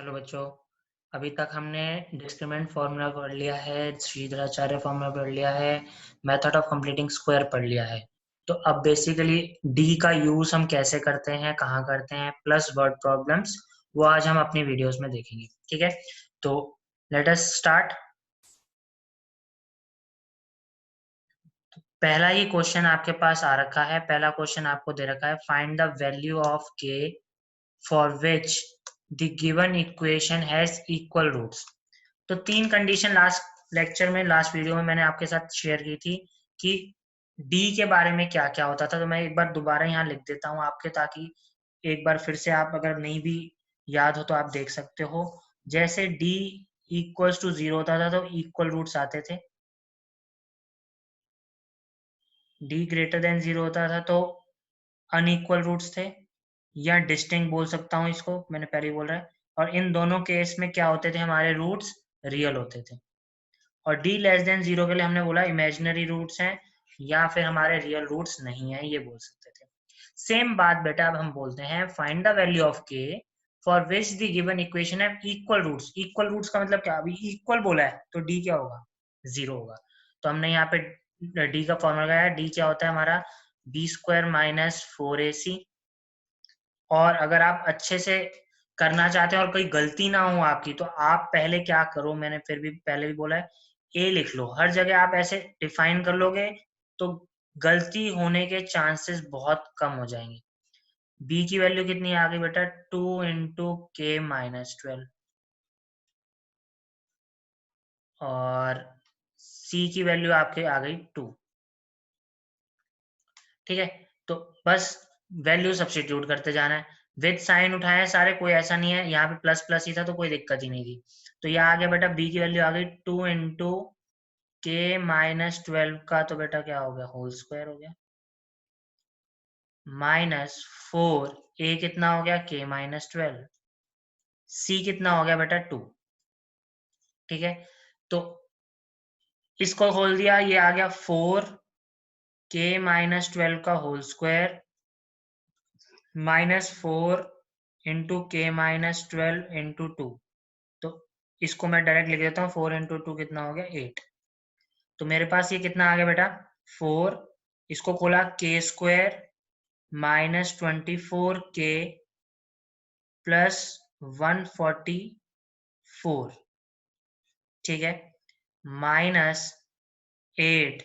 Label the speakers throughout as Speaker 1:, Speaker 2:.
Speaker 1: Hello बच्चों। अभी तक हमने डिस्क्रिमिनेंट फॉर्मूला पढ़ लिया है, श्रीधराचार्य फॉर्मूला पढ़ लिया है, मेथड ऑफ कंप्लीटिंग स्क्वायर पढ़ लिया है। तो अब बेसिकली डी का यूज हम कैसे करते हैं, कहाँ करते हैं, प्लस वर्ड प्रॉब्लम्स, वो आज हम अपनी वीडियोस में देखेंगे। ठीक है, तो लेट अस स्टार्ट। पहला ही क्वेश्चन आपके पास आ रखा है। पहला क्वेश्चन आपको दे रखा है, find the value of k for which the given equation has equal roots. तो तीन कंडीशन लास्ट लेक्चर में, लास्ट वीडियो में मैंने आपके साथ शेयर की थी कि डी के बारे में क्या क्या होता था। तो मैं एक बार दोबारा यहाँ लिख देता हूँ आपके, ताकि एक बार फिर से आप अगर नहीं भी याद हो तो आप देख सकते हो। जैसे डी इक्वल्स टू 0 होता था तो इक्वल रूट्स आते थे। डी ग्रेटर देन 0 होता था तो अनइक्वल रूट्स थे, या डिस्टिंक्ट बोल सकता हूँ इसको, मैंने पहले ही बोल रहा है। और इन दोनों केस में क्या होते थे, हमारे रूट्स रियल होते थे। और डी लेस देन 0 के लिए हमने बोला इमेजिनरी रूट्स हैं, या फिर हमारे रियल रूट्स नहीं है, ये बोल सकते थे। सेम बात बेटा अब हम बोलते हैं, find the value of k for which the given equation है इक्वल रूट्स। इक्वल रूट्स का मतलब क्या, अभी इक्वल बोला है तो डी क्या होगा, 0 होगा। तो हमने यहाँ पे डी का फॉर्मूला लगाया। डी क्या होता है हमारा, बी स्क्वायर माइनस 4ac। और अगर आप अच्छे से करना चाहते हैं और कोई गलती ना हो आपकी, तो आप पहले क्या करो, मैंने फिर भी पहले भी बोला है, ए लिख लो। हर जगह आप ऐसे डिफाइन कर लोगे तो गलती होने के चांसेस बहुत कम हो जाएंगे। बी की वैल्यू कितनी आ गई बेटा, 2 × k−12। और सी की वैल्यू आपके आ गई 2। ठीक है, तो बस वैल्यू सब्स्टिट्यूट करते जाना है। विद साइन उठाए सारे, कोई ऐसा नहीं है, यहाँ पे प्लस प्लस ही था तो कोई दिक्कत ही नहीं थी। तो यहाँ आ गया बेटा, बी की वैल्यू आ गई 2 × k−12 का, तो बेटा क्या हो गया, होल स्क्वायर हो गया, -4। ए कितना हो गया, k−12। सी कितना हो गया बेटा, 2। ठीक है, तो इसको खोल दिया, ये आ गया 4 k−12 का होल स्क्वायर -4 × k−12 × 2। तो इसको मैं डायरेक्ट लिख देता हूँ, 4 × 2 कितना हो गया, 8। तो मेरे पास ये कितना आ गया बेटा, 4। इसको खोला, k² -24k +144। ठीक है, -8।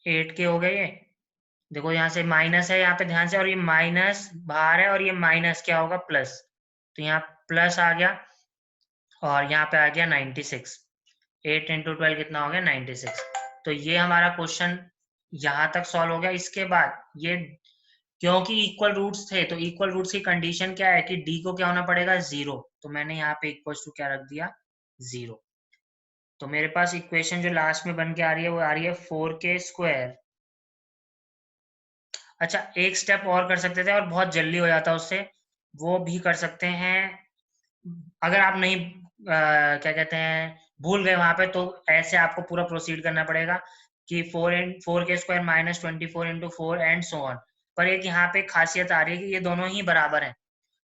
Speaker 1: 8k हो गया ये। देखो यहाँ से माइनस है, यहाँ पे ध्यान से, और ये माइनस बाहर है, और ये माइनस क्या होगा, प्लस। तो यहाँ प्लस आ गया, और यहाँ पे आ गया 96। 8 × 12 कितना हो गया, 96। तो ये हमारा क्वेश्चन यहाँ तक सॉल्व हो गया। इसके बाद ये, क्योंकि इक्वल रूट्स थे तो इक्वल रूट्स की कंडीशन क्या है कि डी को क्या होना पड़ेगा, 0। तो मैंने यहाँ पे इक्वल टू क्या रख दिया, 0। तो मेरे पास इक्वेशन जो लास्ट में बन के आ रही है वो आ रही है 4k²। अच्छा, एक स्टेप और कर सकते थे और बहुत जल्दी हो जाता उससे, वो भी कर सकते हैं। अगर आप नहीं क्या कहते हैं, भूल गए वहां पे, तो ऐसे आपको पूरा प्रोसीड करना पड़ेगा कि 4k² -24 × 4 एंड सो ऑन। पर एक यहाँ पे खासियत आ रही है कि ये दोनों ही बराबर हैं।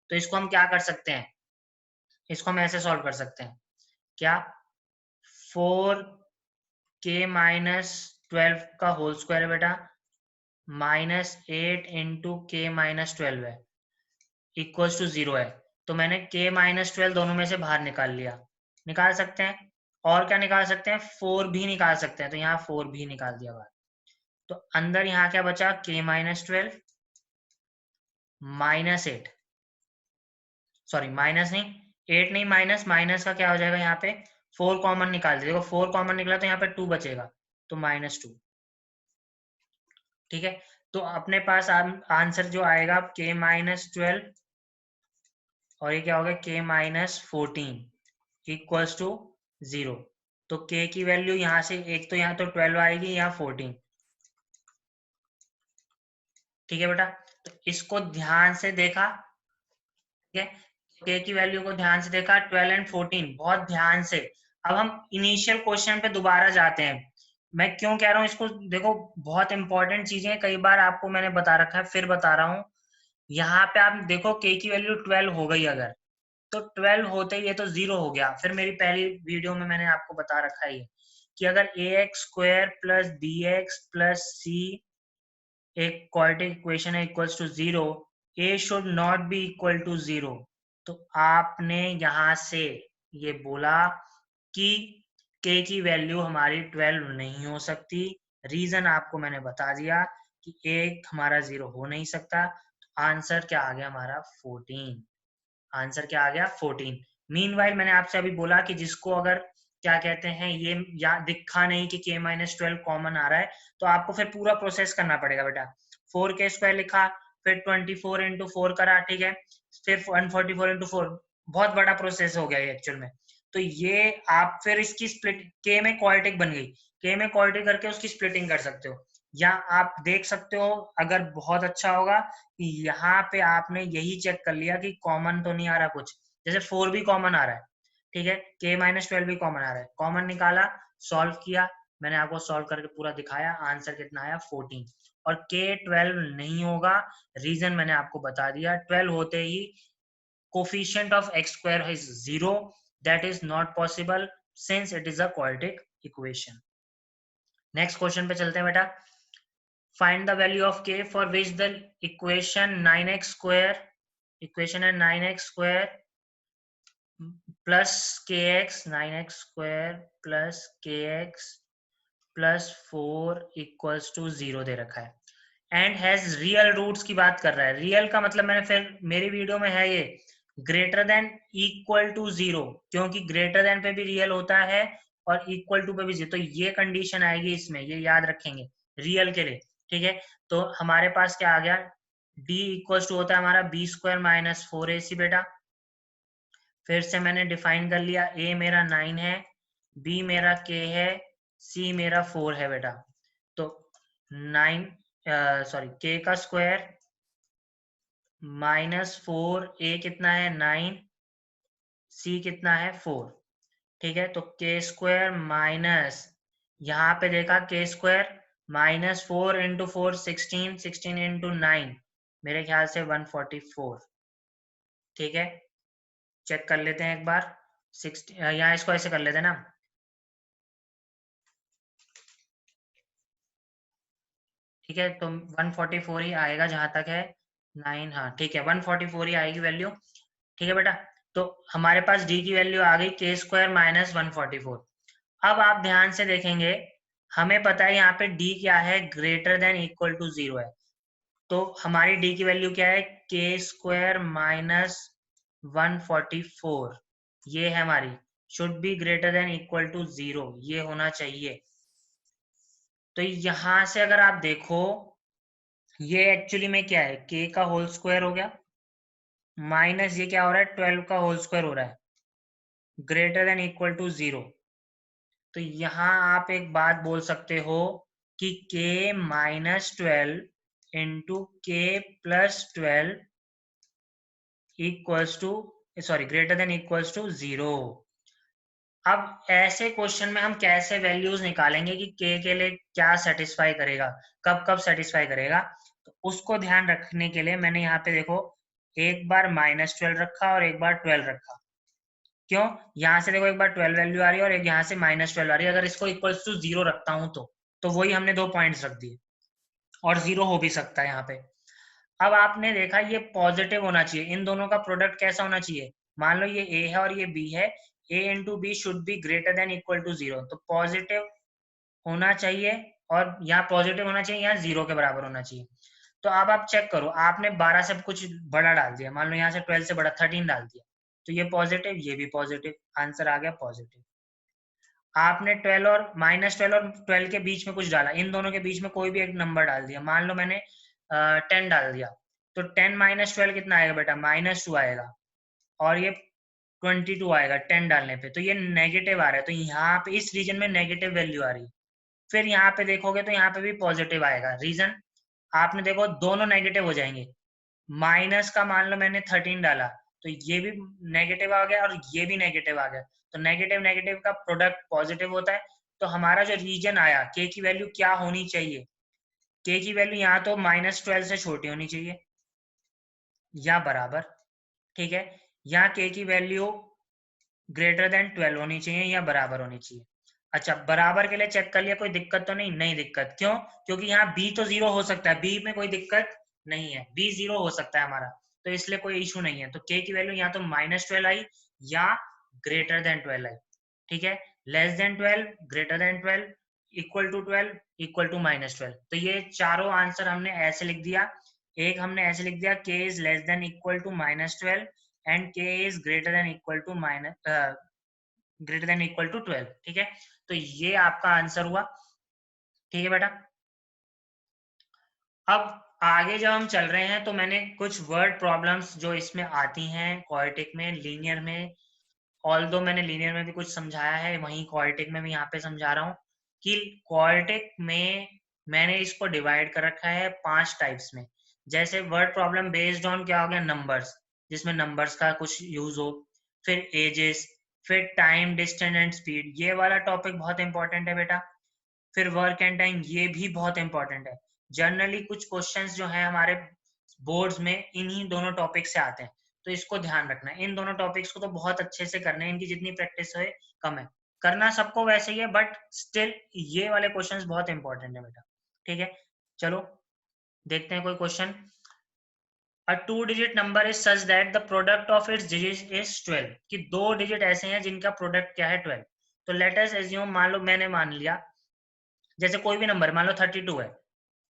Speaker 1: तो इसको हम क्या कर सकते हैं, इसको हम ऐसे सॉल्व कर सकते हैं, क्या, 4k−12 का होल स्क्वायर है बेटा, -8 × k−12 है, इक्वल्स टू 0 है। तो मैंने k−12 दोनों में से बाहर निकाल लिया। निकाल सकते हैं, और क्या निकाल सकते हैं, 4 भी निकाल सकते हैं। तो यहाँ 4 भी निकाल दिया बाहर। तो अंदर यहाँ क्या बचा, k−12 -8, सॉरी माइनस नहीं, 8 नहीं, माइनस, माइनस का क्या हो जाएगा, यहाँ पे 4 कॉमन निकाल दीजिए। देखो 4 कॉमन निकला तो यहाँ पे 2 बचेगा, तो -2। ठीक है, तो अपने पास आंसर जो आएगा k−12, और ये क्या होगा, k−14 इक्वल्स टू 0। तो k की वैल्यू यहाँ से, एक तो यहाँ तो 12 आएगी, यहाँ 14। ठीक है बेटा, तो इसको ध्यान से देखा। ठीक है, k की वैल्यू को ध्यान से देखा, 12 एंड 14 बहुत ध्यान से। अब हम इनिशियल क्वेश्चन पे दोबारा जाते हैं। मैं क्यों कह रहा हूँ इसको, देखो बहुत इंपॉर्टेंट चीजें, कई बार आपको मैंने बता रखा है, फिर बता रहा हूँ यहाँ पे आप देखो k की वैल्यू 12 हो गई अगर, तो 12 होते ही ये तो 0 हो गया। फिर मेरी पहली वीडियो में मैंने आपको बता रखा है कि अगर ax² plus bx plus c एक क्वाड्रेटिक इक्वेशन है equals to 0, a should not be equal to 0। तो आपने यहाँ से ये बोला कि k की वैल्यू हमारी 12 नहीं हो सकती। रीजन आपको मैंने बता दिया कि एक हमारा 0 हो नहीं सकता। तो आंसर क्या आ गया हमारा 14। आंसर क्या आ गया 14। मीनवाइल मैंने आपसे अभी बोला कि जिसको अगर क्या कहते हैं ये या दिखा नहीं कि k-12 कॉमन आ रहा है, तो आपको फिर पूरा प्रोसेस करना पड़ेगा बेटा। 4k² लिखा, फिर 24 इंटू 4 करा, ठीक है, फिर 144 इंटू 4, बहुत बड़ा प्रोसेस हो गया ये एक्चुअल में। तो ये आप फिर इसकी स्प्लिट k में क्वाड्रेटिक बन गई, k में क्वाड्रेटिक करके उसकी स्प्लिटिंग कर सकते हो। या आप देख सकते हो अगर बहुत अच्छा होगा कि यहाँ पे आपने यही चेक कर लिया कि कॉमन तो नहीं आ रहा कुछ, जैसे 4 भी कॉमन आ रहा है, ठीक है, k-12 भी कॉमन आ रहा है, कॉमन निकाला, सॉल्व किया, मैंने आपको सॉल्व करके पूरा दिखाया, आंसर कितना आया 14। और k-12 नहीं होगा, रीजन मैंने आपको बता दिया, 12 होते ही coefficient of x² is 0, that is not possible since it is a quadratic equation। Next question पे चलते हैं बेटा। find the value of k for which the equation 9x² equation है 9x² plus kx 9x² plus kx plus 4 equals to 0 दे रखा है and has real roots की बात कर रहा है। रियल का मतलब मैंने फिर मेरी वीडियो में है ये ग्रेटर देन इक्वल टू 0, क्योंकि ग्रेटर देन पे भी रियल होता है और इक्वल टू पे भी 0, तो ये कंडीशन आएगी इसमें, ये याद रखेंगे रियल के लिए, ठीक है। तो हमारे पास क्या आ गया, d इक्वल टू होता है हमारा b² माइनस 4ac बेटा। फिर से मैंने डिफाइन कर लिया, a मेरा 9 है, b मेरा k है, c मेरा 4 है बेटा। तो 9 सॉरी k का स्क्वायर माइनस 4, a कितना है 9, c कितना है 4, ठीक है। तो k² माइनस, यहाँ पे देखा k² माइनस 4 इंटू 4 16, 16 इंटू 9 मेरे ख्याल से 144, ठीक है। चेक कर लेते हैं एक बार, 60 यहाँ इसको ऐसे कर लेते हैं ना, ठीक है। तो 144 ही आएगा जहां तक है 9, हाँ ठीक है 144 ही आएगी वैल्यू, ठीक है बेटा। तो हमारे पास d की वैल्यू आ गई k² माइनस 144। अब आप ध्यान से देखेंगे, हमें पता है यहाँ पे d क्या है, ग्रेटर देन इक्वल टू 0 है। तो हमारी d की वैल्यू क्या है, k² माइनस 144, ये है हमारी, should be greater than equal to 0, ये होना चाहिए। तो यहां से अगर आप देखो, ये एक्चुअली में क्या है, k का होल स्क्वायर हो गया माइनस ये क्या हो रहा है 12 का होल स्क्वायर हो रहा है, ग्रेटर देन इक्वल टू 0। तो यहाँ आप एक बात बोल सकते हो कि k minus 12 into k plus 12 equals to, sorry greater than equals to 0। अब ऐसे क्वेश्चन में हम कैसे वैल्यूज निकालेंगे कि k के लिए क्या सेटिस्फाई करेगा, कब कब सेटिस्फाई करेगा, तो उसको ध्यान रखने के लिए मैंने यहाँ पे देखो एक बार -12 रखा और एक बार 12 रखा। क्यों, यहाँ से देखो एक बार 12 वैल्यू आ रही है और एक यहाँ से -12 आ रही है। अगर इसको इक्वल्स टू 0 रखता हूँ तो वही हमने 2 पॉइंट्स रख दिए, और 0 हो भी सकता है यहाँ पे। अब आपने देखा ये पॉजिटिव होना चाहिए, इन दोनों का प्रोडक्ट कैसा होना चाहिए, मान लो ये a है और ये b है, a into b should be greater than equal to 0, तो पॉजिटिव होना चाहिए और यहाँ पॉजिटिव होना चाहिए, यहाँ 0 के बराबर होना चाहिए। तो अब आप चेक करो, आपने 12 से कुछ बड़ा डाल दिया, मान लो यहाँ से 12 से बड़ा 13 डाल दिया, तो ये पॉजिटिव, ये भी पॉजिटिव, आंसर आ गया पॉजिटिव। आपने 12 और -12 और 12 के बीच में कुछ डाला, इन दोनों के बीच में कोई भी एक नंबर डाल दिया, मान लो मैंने 10 डाल दिया, तो 10 माइनस 12 कितना आएगा बेटा, -2 आएगा, और ये 22 आएगा 10 डालने पे, तो ये नेगेटिव आ रहा है, तो यहाँ पे इस रीजन में नेगेटिव वैल्यू आ रही है। फिर यहाँ पे देखोगे तो यहाँ पे भी पॉजिटिव आएगा, रीजन आपने देखो दोनों नेगेटिव हो जाएंगे, माइनस का मान लो मैंने 13 डाला, तो ये भी नेगेटिव आ गया और ये भी नेगेटिव आ गया, तो नेगेटिव नेगेटिव का प्रोडक्ट पॉजिटिव होता है। तो हमारा जो रीजन आया k की वैल्यू क्या होनी चाहिए, k की वैल्यू यहाँ तो -12 से छोटी होनी चाहिए, या बराबर, ठीक है, यहाँ k की वैल्यू ग्रेटर देन 12 होनी चाहिए या बराबर होनी चाहिए। अच्छा, बराबर के लिए चेक कर लिया, कोई दिक्कत तो नहीं? नहीं दिक्कत, क्यों? क्योंकि यहाँ b तो 0 हो सकता है, b में कोई दिक्कत नहीं है, b 0 हो सकता है हमारा, तो इसलिए कोई इशू नहीं है। तो k की वैल्यू या तो -12 आई या ग्रेटर देन 12 आई, ठीक है। Less than 12, greater than 12, equal to 12, equal to -12। तो ये चारों आंसर हमने ऐसे लिख दिया। एक हमने ऐसे लिख दिया, k is less than equal to -12 and k is greater than equal to greater than equal to 12, ठीक है। तो ये आपका आंसर हुआ, ठीक है बेटा। अब आगे जब हम चल रहे हैं तो मैंने कुछ वर्ड प्रॉब्लम्स जो इसमें आती हैं क्वाड्रेटिक में, लीनियर में, ऑल्दो मैंने लीनियर में भी कुछ समझाया है, वहीं क्वाड्रेटिक में भी यहाँ पे समझा रहा हूँ कि क्वाड्रेटिक में मैंने इसको डिवाइड कर रखा है 5 टाइप्स में। जैसे वर्ड प्रॉब्लम बेस्ड ऑन क्या हो गया, नंबर्स, जिसमें नंबर्स का कुछ यूज हो, फिर एजेस, फिर टाइम, डिस्टेंस एंड स्पीड, ये वाला टॉपिक बहुत इंपॉर्टेंट है बेटा। फिर वर्क एंड टाइम, ये भी बहुत इंपॉर्टेंट है। जनरली कुछ क्वेश्चंस जो है हमारे बोर्ड्स में इन्हीं दोनों टॉपिक से आते हैं, तो इसको ध्यान रखना है। इन दोनों टॉपिक्स को तो बहुत अच्छे से करना है, इनकी जितनी प्रैक्टिस है कम है, करना सबको वैसे ही है, बट स्टिल ये वाले क्वेश्चंस बहुत इंपॉर्टेंट है बेटा, ठीक है। चलो देखते हैं कोई question. A two-digit number is such that the product of its digits is 12, कि दो डिजिट ऐसे हैं जिनका प्रोडक्ट क्या है 12। तो लेट अस एज्यूम, मान लो मैंने मान लिया, जैसे कोई भी नंबर मान लो 32 है,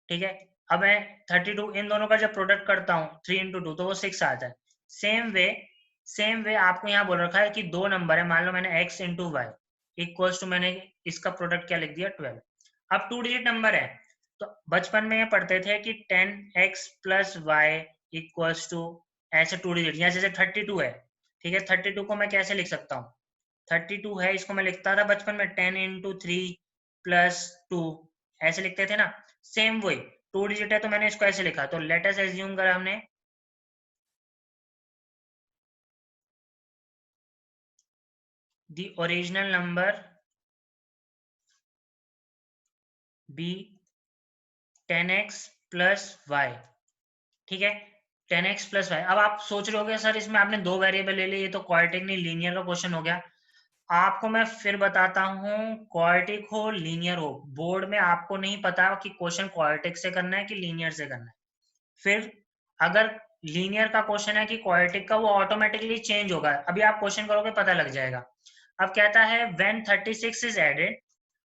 Speaker 1: ठीक है। अब मैं 32 इन दोनों का जब प्रोडक्ट करता हूँ 3 into 2 तो वो 6 आता है। सेम वे आपको यहाँ बोल रखा है कि दो नंबर है, मान लो मैंने x into y equals to, मैंने इसका प्रोडक्ट क्या लिख दिया 12। अब टू डिजिट नंबर है, तो बचपन में ये पढ़ते थे कि 10x plus y equals to, ऐसे टू डिजिट, या जैसे 32 है, ठीक है, 32 को मैं कैसे लिख सकता हूँ, 32 है, इसको मैं लिखता था बचपन में 10 into 3 plus 2, ऐसे लिखते थे ना। सेम वही टू डिजिट है तो मैंने इसको ऐसे लिखा। तो लेट अस एज्यूम करा हमने the original number be 10x plus y, ठीक है, 10x plus y। अब आप सोच रहे होगे सर इसमें आपने दो वेरिएबल ले लिए, ये तो क्वाड्रेटिक नहीं लीनियर का क्वेश्चन हो गया। आपको मैं फिर बताता हूँ, क्वाड्रेटिक हो लीनियर हो, बोर्ड में आपको नहीं पता कि क्वेश्चन क्वाड्रेटिक से करना है कि लीनियर से करना है। फिर अगर लीनियर का क्वेश्चन है कि क्वाड्रेटिक का, वो ऑटोमेटिकली चेंज होगा, अभी आप क्वेश्चन करोगे पता लग जाएगा। अब कहता है when 36 is added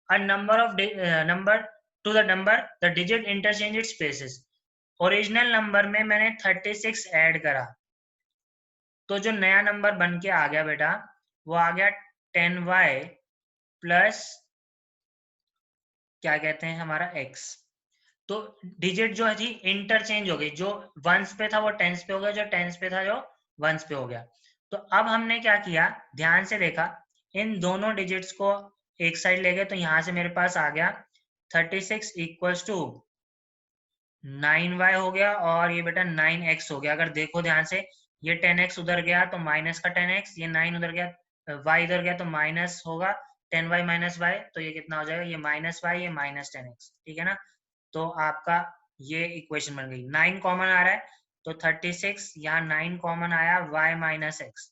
Speaker 1: a number of number to the number, the digit interchange its places। Original number में मैंने 36 ऐड करा, तो जो नया नंबर बन के आ गया बेटा वो आ गया 10y प्लस क्या कहते हैं हमारा x। तो डिजिट जो थी इंटरचेंज हो गई, जो वंस पे था वो टेंस पे हो गया, जो टेंस पे था जो वंस पे हो गया। तो अब हमने क्या किया, ध्यान से देखा, इन दोनों डिजिट्स को एक साइड ले गए, तो यहां से मेरे पास आ गया 36 इक्वल्स टू 9y हो गया, और ये बेटा 9x हो गया। अगर देखो ध्यान से, ये 10x उधर गया तो माइनस का 10x, ये 9 उधर गया, y इधर गया तो माइनस होगा 10y माइनस y, तो ये कितना हो जाएगा, ये -y, ये -10x, ठीक है ना। तो आपका ये इक्वेशन बन गई। 9 कॉमन आ रहा है तो 36, यहाँ 9 कॉमन आया, y माइनस एक्स।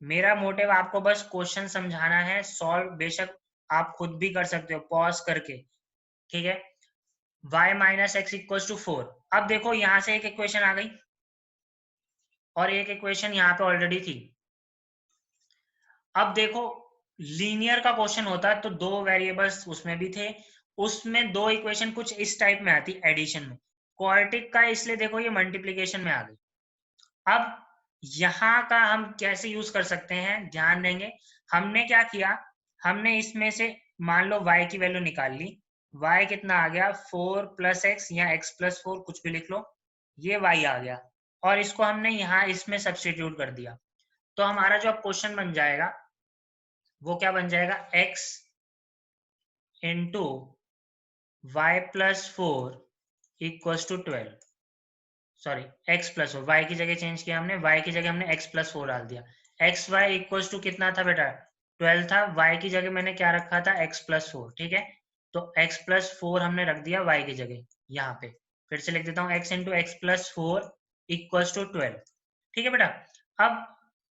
Speaker 1: मेरा मोटिव आपको बस क्वेश्चन समझाना है, सॉल्व बेशक आप खुद भी कर सकते हो पॉज करके, ठीक है। y minus x equal to 4। अब देखो यहाँ से एक इक्वेशन आ गई और एक इक्वेशन यहाँ पे ऑलरेडी थी। अब देखो लीनियर का क्वेश्चन होता है तो दो वेरिएबल्स उसमें भी थे, उसमें दो इक्वेशन कुछ इस टाइप में आती एडिशन में। क्वाड्रेटिक का इसलिए देखो ये मल्टीप्लिकेशन में आ गई। अब यहाँ का हम कैसे यूज कर सकते हैं, ध्यान देंगे। हमने क्या किया, हमने इसमें से मान लो y की वैल्यू निकाल ली, y कितना आ गया 4 प्लस एक्स या x प्लस 4 कुछ भी लिख लो, ये y आ गया, और इसको हमने यहाँ इसमें सब्स्टिट्यूट कर दिया। तो हमारा जो अब क्वेश्चन बन जाएगा वो क्या बन जाएगा, x into y plus 4 equals to 12, सॉरी x प्लस 4, y की जगह चेंज किया हमने, y की जगह हमने x प्लस 4 डाल दिया। एक्स वाई इक्वल्स टू कितना था बेटा, 12 था, y की जगह मैंने क्या रखा था, x प्लस 4, ठीक है। तो x प्लस 4 हमने रख दिया y की जगह यहाँ पे। फिर से लिख देता हूँ x into x plus 4 equals to 12। ठीक है बेटा, अब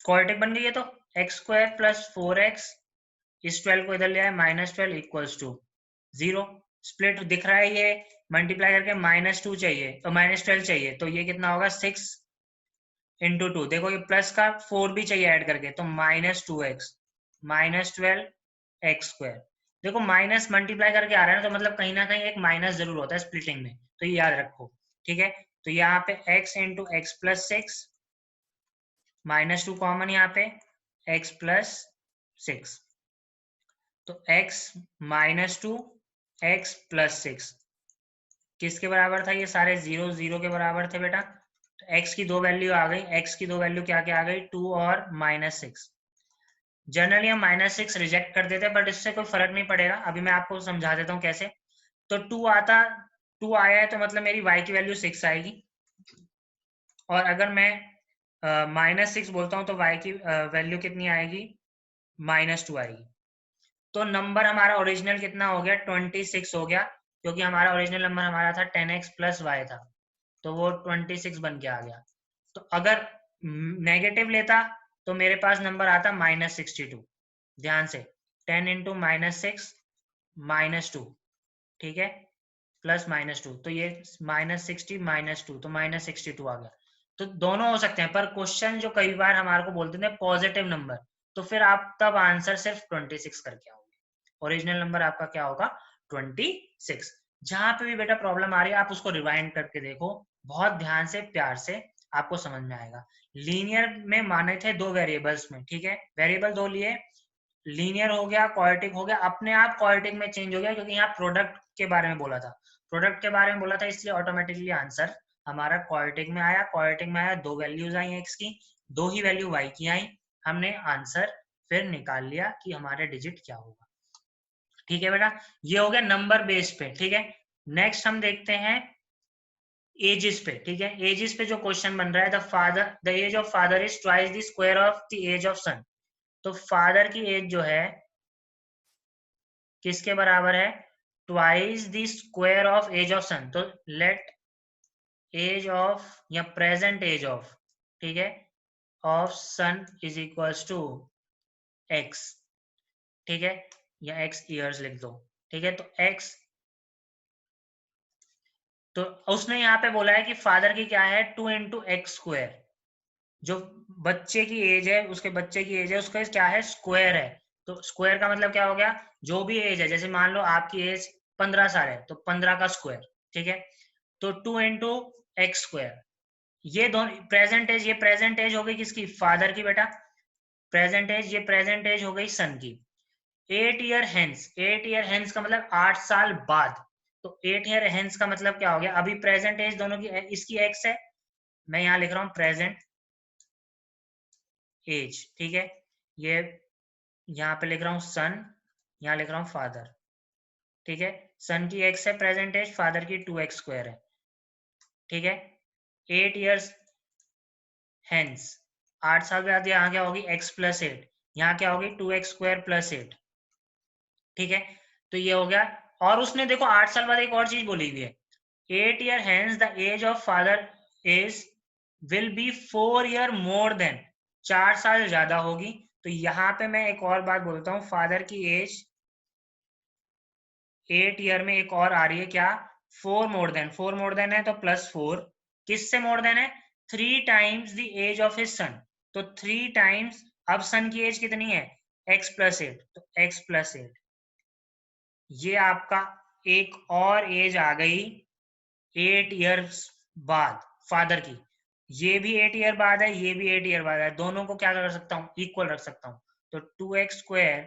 Speaker 1: क्वाड्रेटिक बन गई है, तो एक्स स्क्वायर प्लस 4x, इस 12 को इधर ले आए, -12 इक्वल्स टू 0। स्प्लिट दिख रहा है, ये मल्टीप्लाई करके -2 चाहिए तो -12 चाहिए, तो ये कितना होगा 6 इंटू 2। देखो ये प्लस का 4 भी चाहिए ऐड करके, तो -2x -12x²। देखो माइनस मल्टीप्लाई करके आ रहा है ना, तो मतलब कहीं ना कहीं एक माइनस जरूर होता है स्प्लिटिंग में, तो ये याद रखो। ठीक है, तो यहाँ पे x into x plus 6, -2 common यहाँ पे, x प्लस 6, तो x -2 x प्लस 6 किसके बराबर था? ये सारे 0 0 के बराबर थे बेटा। तो x की दो वैल्यू आ गई, x की दो वैल्यू क्या क्या आ गई, 2 और -6। जनरली हम -6 रिजेक्ट कर देते हैं, बट इससे कोई फर्क नहीं पड़ेगा, अभी मैं आपको समझा देता हूँ कैसे। तो 2 आया है, तो मतलब मेरी y की वैल्यू 6 आएगी, और अगर मैं -6 बोलता हूँ तो y की वैल्यू कितनी आएगी, -2 आएगी। तो नंबर हमारा ओरिजिनल कितना हो गया, 26 हो गया, क्योंकि हमारा ओरिजिनल नंबर हमारा था 10x प्लस वाई था, तो वो 26 बन के आ गया। तो अगर नेगेटिव लेता तो मेरे पास नंबर आता -62। ध्यान से, 10 इंटू -6 -2, ठीक है, प्लस -2, तो ये -60 -2, तो -62 आ गया। तो दोनों हो सकते हैं, पर क्वेश्चन जो कई बार हमारे को बोलते थे पॉजिटिव नंबर, तो फिर आप तब आंसर सिर्फ 26 करके आओगे, ओरिजिनल नंबर आपका क्या होगा, 26। जहां पे भी बेटा प्रॉब्लम आ रही है आप उसको रिवाइंड करके देखो, बहुत ध्यान से प्यार से, आपको समझ में आएगा। लीनियर में माने थे दो वेरिएबल्स में, ठीक है, वेरिएबल दो लिए, लीनियर हो गया, क्वाड्रेटिक हो गया, अपने आप क्वाड्रेटिक में चेंज हो गया, क्योंकि यहाँ प्रोडक्ट के बारे में बोला था, प्रोडक्ट के बारे में बोला था, इसलिए ऑटोमेटिकली आंसर हमारा क्वाड्रेटिक में आया। क्वाड्रेटिक में आया, दो वैल्यूज आई एक्स की, दो ही वैल्यू वाई की आई, हमने आंसर फिर निकाल लिया कि हमारे डिजिट क्या होगा। ठीक है बेटा, ये हो गया नंबर बेस पे। ठीक है, नेक्स्ट हम देखते हैं एजेस पे। ठीक है, एजेस पे जो क्वेश्चन बन रहा है, the age of father is twice the square of the age of son. तो फादर की एज जो है किसके बराबर है, twice the square of age of son. तो लेट एज ऑफ या प्रेजेंट एज ऑफ, ठीक है, of son is equals to X. ठीक है, या एक्स ईयर्स लिख दो। ठीक है, तो एक्स, तो उसने यहाँ पे बोला है कि फादर की क्या है, 2 इंटू एक्स स्क्वायर, जो बच्चे की एज है, उसके बच्चे की एज है, उसका क्या है, स्क्वायर है। तो स्क्वायर का मतलब क्या हो गया, जो भी एज है, जैसे मान लो आपकी एज 15 साल है, तो 15 का स्क्वायर। ठीक है, तो 2 इंटू एक्स स्क्वायर, ये दोनों प्रेजेंट एज, ये प्रेजेंट एज हो गई किसकी, फादर की बेटा, प्रेजेंट एज, ये प्रेजेंट एज हो गई सन की। 8 ईयर हेंस, 8 ईयर हेंस का मतलब 8 साल बाद, तो 8 ईयर हेंस का मतलब क्या हो गया, अभी प्रेजेंट एज दोनों की, इसकी एक्स है, मैं यहाँ लिख रहा हूँ प्रेजेंट एज। ठीक है, ये यहाँ पे लिख रहा हूँ सन, यहाँ लिख रहा हूँ फादर। ठीक है, सन की एक्स है प्रेजेंट एज, फादर की 2x स्क्वायर है। ठीक है, 8 ईयर्स हेंस, 8 साल बाद यहाँ क्या होगी, x प्लस 8, यहाँ क्या होगी 2x स्क्वायर प्लस 8। ठीक है, तो ये हो गया। और उसने देखो 8 साल बाद एक और चीज बोली हुई है, 8 year hence the age of father is will be 4 year more than, 4 साल ज्यादा होगी। तो यहाँ पे मैं एक और बात बोलता हूँ, फादर की एज 8 ईयर में एक और आ रही है क्या, 4 मोर देन, 4 मोर देन है तो +4, किससे मोर देन है, 3 times the age of his son. तो 3 टाइम्स, अब सन की एज कितनी है, x प्लस 8, तो x प्लस 8, ये आपका एक और एज आ गई 8 ईयर्स बाद फादर की। ये भी 8 ईयर बाद है, ये भी 8 ईयर बाद है, दोनों को क्या कर सकता हूँ, इक्वल रख सकता हूँ। तो 2x square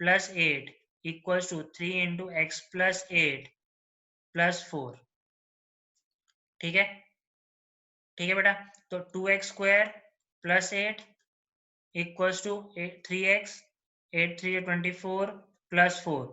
Speaker 1: plus 8 equals to 3 into x plus 8 plus 4। ठीक है, ठीक है बेटा, तो 2x square plus 8 equals to 3x, 8 3 24 plus 4,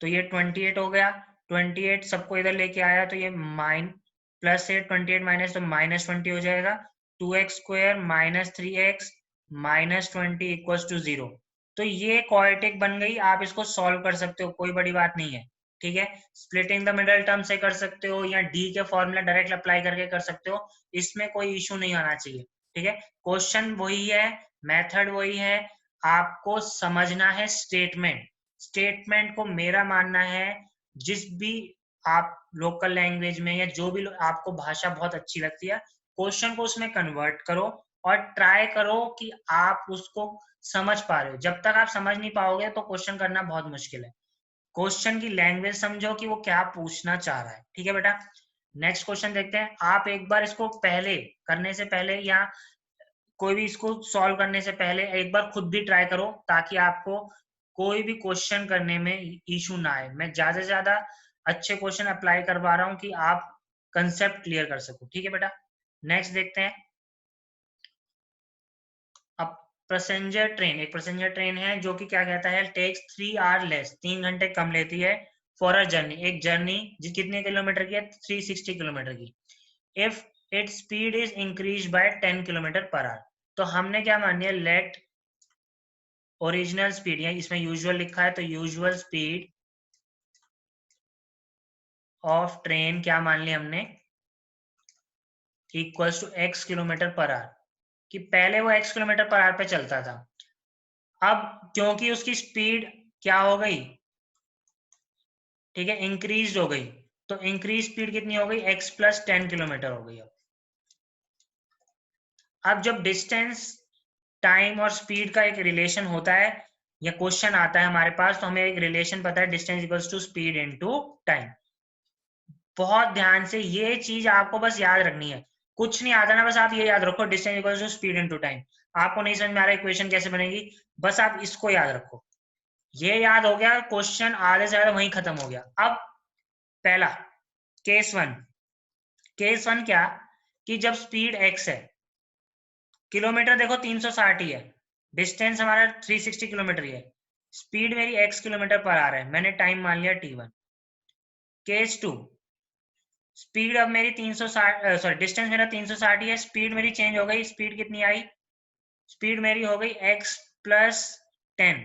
Speaker 1: तो ये 28 हो गया। 28 सबको इधर लेके आया, तो ये +8 28 माइनस, तो -20 हो जाएगा। 2x square -3x -20 equals to 0। तो ये क्वाड्रेटिक बन गई, आप इसको सॉल्व कर सकते हो, कोई बड़ी बात नहीं है। ठीक है, स्प्लिटिंग द मिडल टर्म से कर सकते हो या डी के फॉर्मूला डायरेक्ट अप्लाई करके कर सकते हो, इसमें कोई इशू नहीं आना चाहिए। ठीक है, क्वेश्चन वही है, मेथड वही है, आपको समझना है स्टेटमेंट। स्टेटमेंट को मेरा मानना है जिस भी आप लोकल लैंग्वेज में या जो भी आपको भाषा बहुत अच्छी लगती है, क्वेश्चन को उसमें कन्वर्ट करो और ट्राई करो कि आप उसको समझ पा रहे हो। जब तक आप समझ नहीं पाओगे तो क्वेश्चन करना बहुत मुश्किल है। क्वेश्चन की लैंग्वेज समझो कि वो क्या पूछना चाह रहा है। ठीक है बेटा, नेक्स्ट क्वेश्चन देखते हैं। आप एक बार इसको पहले करने से पहले या कोई भी इसको सॉल्व करने से पहले एक बार खुद भी ट्राई करो, ताकि आपको कोई भी क्वेश्चन करने में इशू ना आए। मैं ज्यादा से ज्यादा अच्छे क्वेश्चन अप्लाई करवा रहा हूँ कि आप कंसेप्ट क्लियर कर सको। ठीक है बेटा, नेक्स्ट देखते हैं। अब पैसेंजर ट्रेन, एक पैसेंजर ट्रेन है जो कि क्या कहता है, टेक्स 3 आवर लेस, 3 घंटे कम लेती है फॉर अ जर्नी, एक जर्नी जी कितने किलोमीटर की है, 360 किलोमीटर की, if it speed is increase by 10 kilometre पर आवर। तो हमने क्या मान लिया, लेट ओरिजिनल स्पीड, या इसमें यूजुअल लिखा है तो यूजुअल स्पीड ऑफ ट्रेन क्या मान लिया हमने, इक्वल्स टू x किलोमीटर पर आवर, कि पहले वो x किलोमीटर पर आवर पे चलता था। अब क्योंकि उसकी स्पीड क्या हो गई, ठीक है, इंक्रीज हो गई, तो इंक्रीज स्पीड कितनी हो गई, x प्लस 10 किलोमीटर हो गई। अब जब डिस्टेंस, टाइम और स्पीड का एक रिलेशन होता है या क्वेश्चन आता है हमारे पास, तो हमें एक रिलेशन पता है, distance equals to speed into time. बहुत ध्यान से ये चीज आपको बस याद रखनी है, कुछ नहीं आता ना, बस आप ये याद रखो, distance equals to speed into time. आपको नहीं समझ में आ रहा इक्वेशन कैसे बनेगी, बस आप इसको याद रखो। ये याद हो गया, क्वेश्चन आधे से ज्यादा वहीं खत्म हो गया। अब पहला केस 1, केस 1 क्या, कि जब स्पीड x है, किलोमीटर देखो 360 ही है, डिस्टेंस हमारा 360 किलोमीटर ही है, स्पीड मेरी x किलोमीटर पर आ रहा है, मैंने टाइम मान लिया t1। केस 2, स्पीड अब मेरी 360, सॉरी डिस्टेंस मेरा 360 ही है, स्पीड मेरी चेंज हो गई, स्पीड कितनी आई, स्पीड मेरी हो गई x प्लस 10,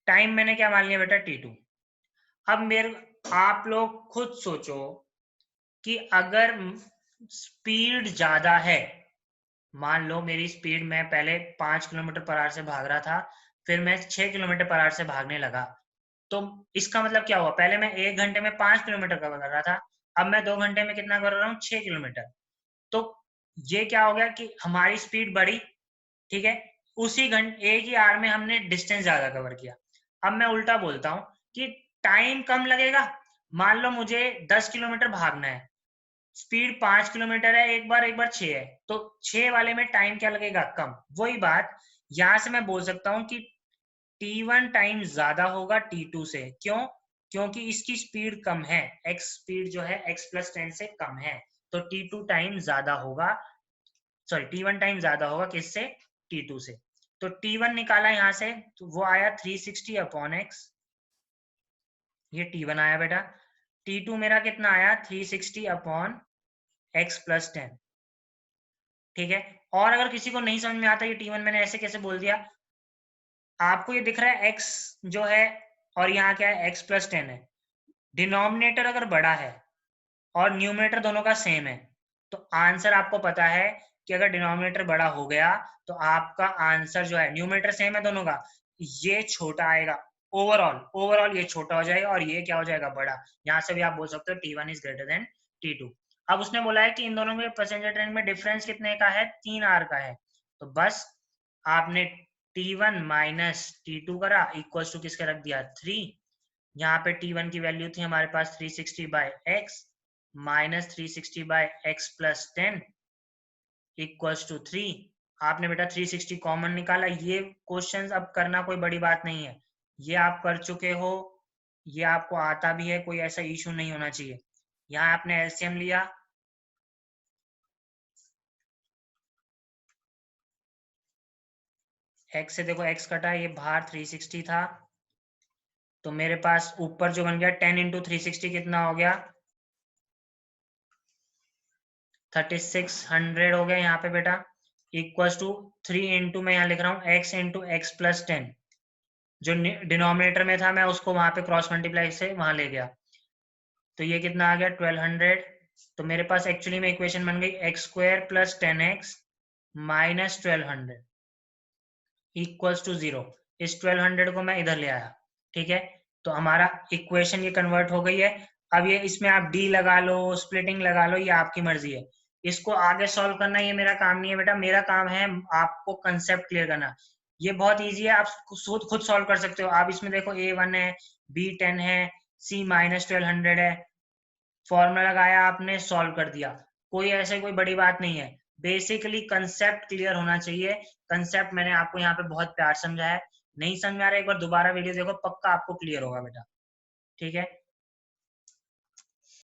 Speaker 1: टाइम मैंने क्या मान लिया बेटा, t2। अब मेरे, आप लोग खुद सोचो कि अगर स्पीड ज्यादा है, मान लो मेरी स्पीड, मैं पहले 5 किलोमीटर पर आवर से भाग रहा था, फिर मैं 6 किलोमीटर पर आवर से भागने लगा, तो इसका मतलब क्या हुआ, पहले मैं 1 घंटे में 5 किलोमीटर कवर कर रहा था, अब मैं 2 घंटे में कितना कर रहा हूँ, 6 किलोमीटर। तो ये क्या हो गया कि हमारी स्पीड बढ़ी, ठीक है, उसी घंटे एक ही आवर में हमने डिस्टेंस ज्यादा कवर किया। अब मैं उल्टा बोलता हूँ कि टाइम कम लगेगा। मान लो मुझे 10 किलोमीटर भागना है, स्पीड 5 किलोमीटर है, एक बार 6 है, तो 6 वाले में टाइम क्या लगेगा, कम। वही बात यहां से मैं बोल सकता हूँ कि T1 टाइम ज्यादा होगा T2 से। क्यों, क्योंकि इसकी स्पीड कम है, x स्पीड जो है x प्लस 10 से कम है, तो T2 टाइम ज्यादा होगा, सॉरी T1 टाइम ज्यादा होगा किससे, T2 से। तो T1 निकाला यहां से, तो वो आया 360 अपॉन x, ये T1 आया बेटा। T2 मेरा कितना आया, 360 अपॉन x प्लस 10। ठीक है, और अगर किसी को नहीं समझ में आता ये T1 मैंने ऐसे कैसे बोल दिया, आपको ये दिख रहा है x जो है, और यहाँ क्या है, x प्लस 10 है, डिनोमिनेटर अगर बड़ा है और न्यूमरेटर दोनों का सेम है, तो आंसर आपको पता है कि अगर डिनोमिनेटर बड़ा हो गया तो आपका आंसर जो है, न्यूमरेटर सेम है दोनों का, ये छोटा आएगा, ओवरऑल ओवरऑल ये छोटा हो जाएगा और ये क्या हो जाएगा, बड़ा। यहाँ से भी आप बोल सकते हो T1 is greater then T2। अब उसने बोला है कि इन दोनों के पैसेंजर ट्रेन में डिफरेंस कितने का है, 3 आवर का है, तो बस आपने T1 माइनस T2 करा, इक्वल टू किसके रख दिया, 3। यहाँ पे T1 की वैल्यू थी हमारे पास 360 by x minus 360 by x plus 10 equals to 3। आपने बेटा 360 कॉमन निकाला। ये क्वेश्चंस अब करना कोई बड़ी बात नहीं है, ये आप कर चुके हो, ये आपको आता भी है, कोई ऐसा इशू नहीं होना चाहिए। यहाँ आपने एलसीएम लिया, x से देखो x कटा, ये बाहर 360 था, तो मेरे पास ऊपर जो बन गया 10 इंटू 360 कितना हो गया, 3600 हो गया यहाँ पे बेटा, इक्वल्स टू 3 इंटू, मैं यहाँ लिख रहा हूँ x इंटू एक्स प्लस 10, जो डिनोमिनेटर में था मैं उसको वहां पे क्रॉस मल्टीप्लाई से वहां ले गया, तो ये कितना आ गया 1200। तो मेरे पास एक्चुअली में इक्वेशन बन गई x² + 10x - 1200 इक्वल्स टू 0। इस 1200 को मैं इधर ले आया, ठीक है। तो हमारा इक्वेशन ये कन्वर्ट हो गई है। अब ये इसमें आप डी लगा लो, स्प्लिटिंग लगा लो, ये आपकी मर्जी है। इसको आगे सॉल्व करना ये मेरा काम नहीं है बेटा, मेरा काम है आपको कंसेप्ट क्लियर करना। ये बहुत इजी है, आप खुद सॉल्व कर सकते हो। आप इसमें देखो A1 है, B10 है, C - 1200 है, फॉर्मूला लगाया आपने, सॉल्व कर दिया। कोई ऐसे कोई बड़ी बात नहीं है, बेसिकली कंसेप्ट क्लियर होना चाहिए। कंसेप्ट मैंने आपको यहाँ पे बहुत प्यार समझाया है, नहीं समझ आ रहा है एक बार दोबारा वीडियो देखो, पक्का आपको क्लियर होगा बेटा, ठीक है।